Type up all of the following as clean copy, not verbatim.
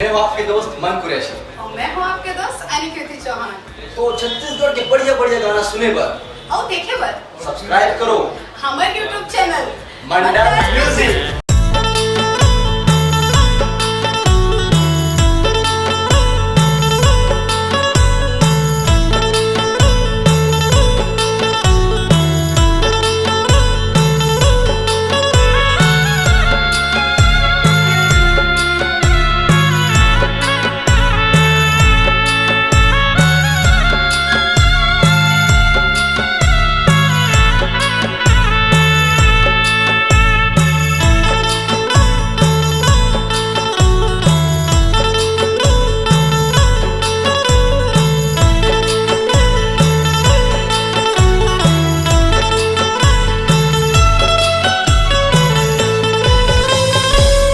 मैं हूँ आपके दोस्त मन कुरैशी और मैं हूँ आपके दोस्त अनिकेत चौहान। तो छत्तीसगढ़ के बढ़िया बढ़िया गाना सुने पर और देखे बर सब्सक्राइब करो हमारे यूट्यूब चैनल मंडल म्यूजिक।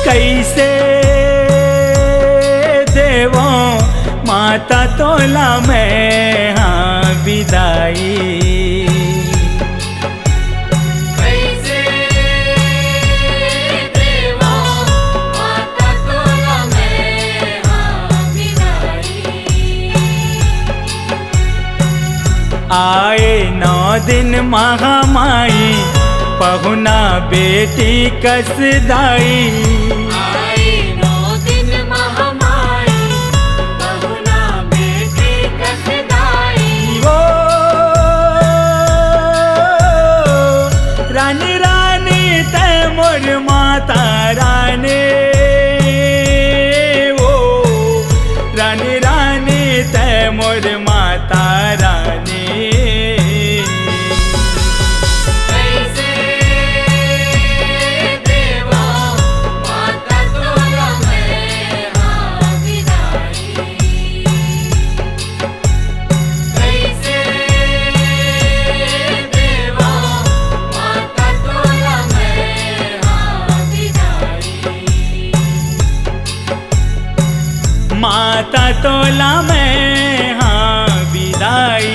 कैसे देवो माता तोला में हाँ विदाई। कैसे देवो माता तोला में हाँ विदाई। आए 9 दिन महामाई पहुना बेटी कसदाई। आए 9 दिन महामाई पहुना बेटी कसदाई। वो रानी रानी ते मोर माता रानी, वो रानी रानी ते मोर माता रानी। माता तोला में हाँ विदाई।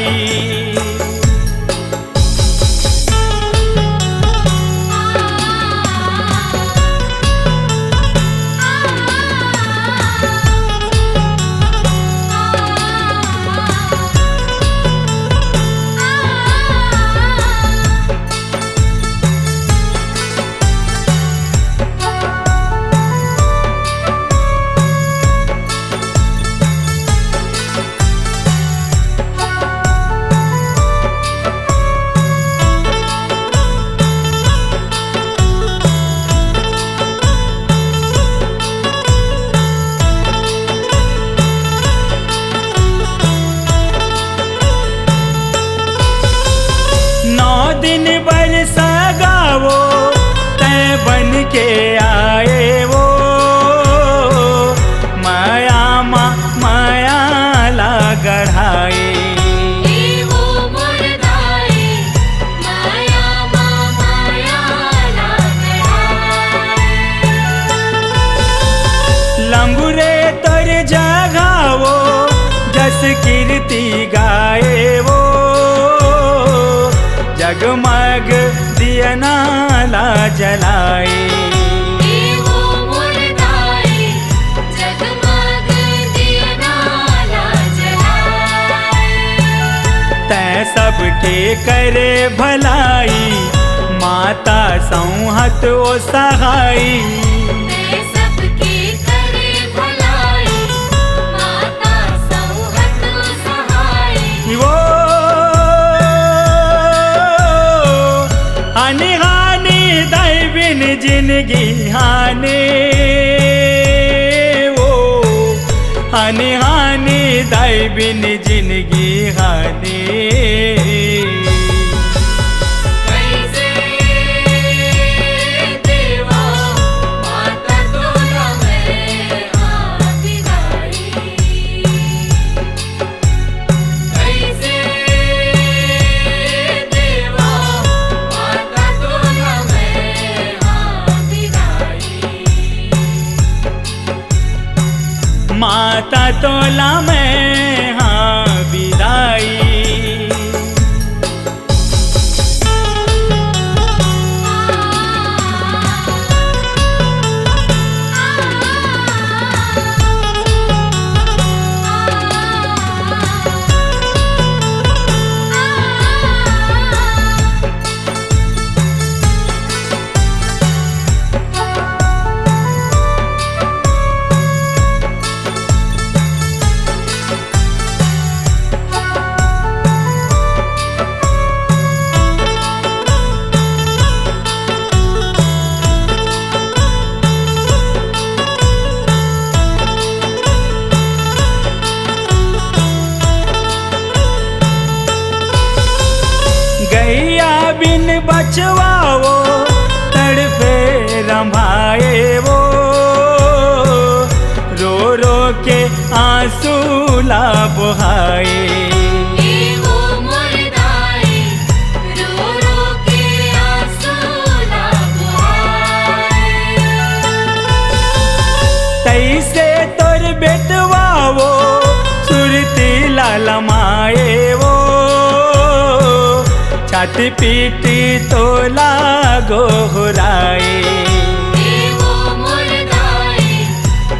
दिन बरसा गावो तय बन के आए वो माया माया ला गढ़ाए। लंगुरे तर जगावो जस कीर्ति गाए वो जगमग दिया नाला जलाए। तै सबके करे भलाई माता संहत ओ सहाई। हानि हानि दैबिन जिंदगी हानि, वो हानि हानि दैबिन जिंदगी हानि। माता तोला में हाँ विदाई। बचवाओ तड़पे रंभाए वो, रो रो के आंसू ला बहाए। वो मुर्दाए रो रो के आंसू ला बहाए। तैसे तोर बेटवाओ सुरती लालमाए वो, छाती पीटी तो लागो हुराए। वो मुर्दाए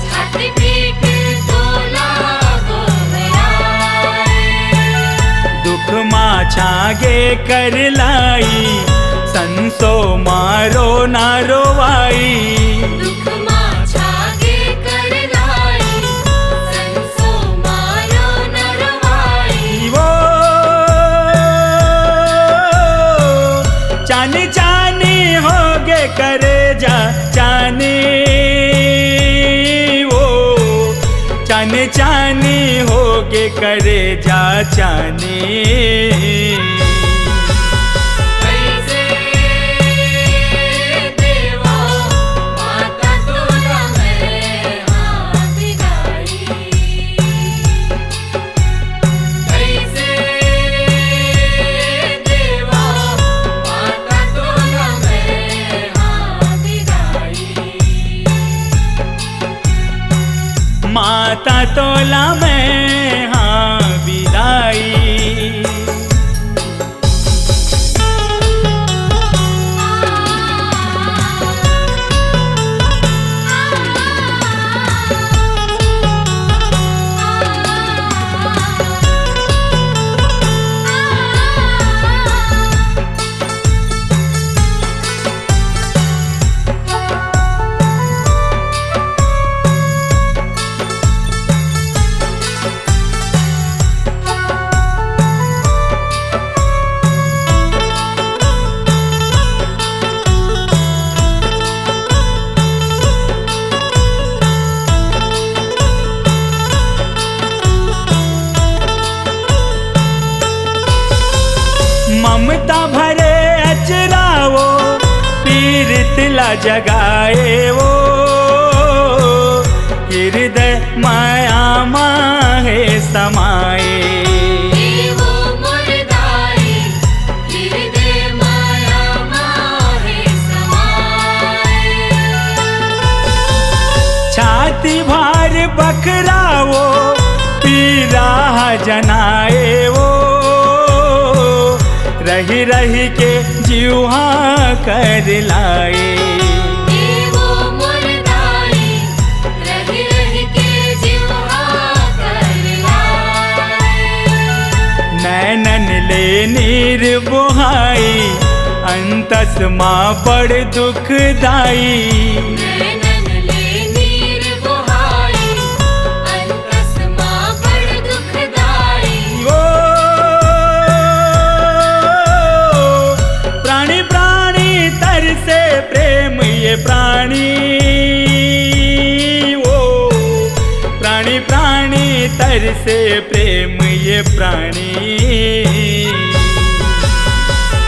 छाती पीट तो लागो हुराए। दुख माँ छागे कर लाई, संसो मारो ना रोवाई। दुख माँ छागे कर लाई, संसो मारो न रवाई। वो चानी चानी होगे करे जा चानी, वो चानी चानी होगे करे जा चानी। कैसे देवा माता तोला मैं हाथ विदाई। कैसे देवा माता तोला मैं हाथ विदाई। माता तोला मैं हाँ विदाई। ममता भरे अचरावो पीरित ला जगाए वो, हृदय माया माहे समाए। वो मुर्दाए हृदय माया माहे समाए। छाती भार बखरावो पीरा जनाए वो, रही रही के जीवा कर लाए। वो मुर्दाए रही रही के जीवा कर लाए। नैनन ले नीर बुहाई, अंतस माँ बड़ दुखदाई। नैनन ले नीर बुहाई, अंतस माँ बड़ दुखदाई। वो प्राणी प्राणी तरसे प्रेम ये प्राणी, वो प्राणी प्राणी तरसे प्रेम ये प्राणी।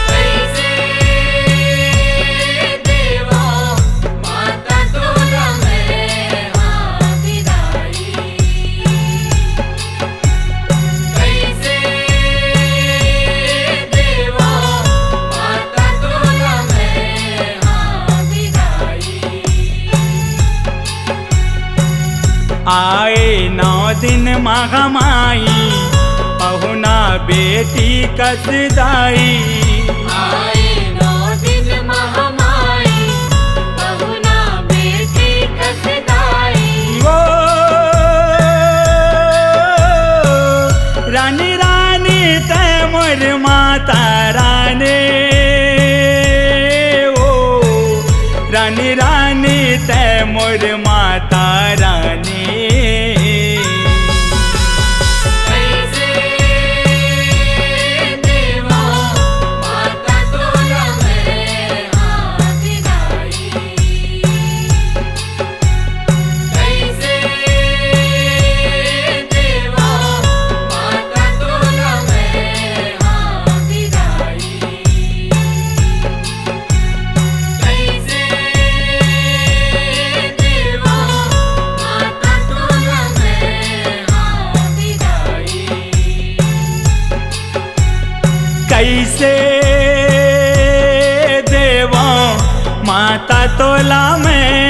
कैसे देवा माता तोला मैं हाथ विदाई। कैसे देवा माता तोला मैं हाथ विदाई। आए 9 दिन महामाई, पहुना बेटी कसदाई। आए 9 दिन महामाई, पहुना बेटी कसदाई। वो रानी रानी तय मोर माता रानी, वो रानी रानी तय मोर माता रानी। कैसे देवा माता कैसे देवा माता तोला में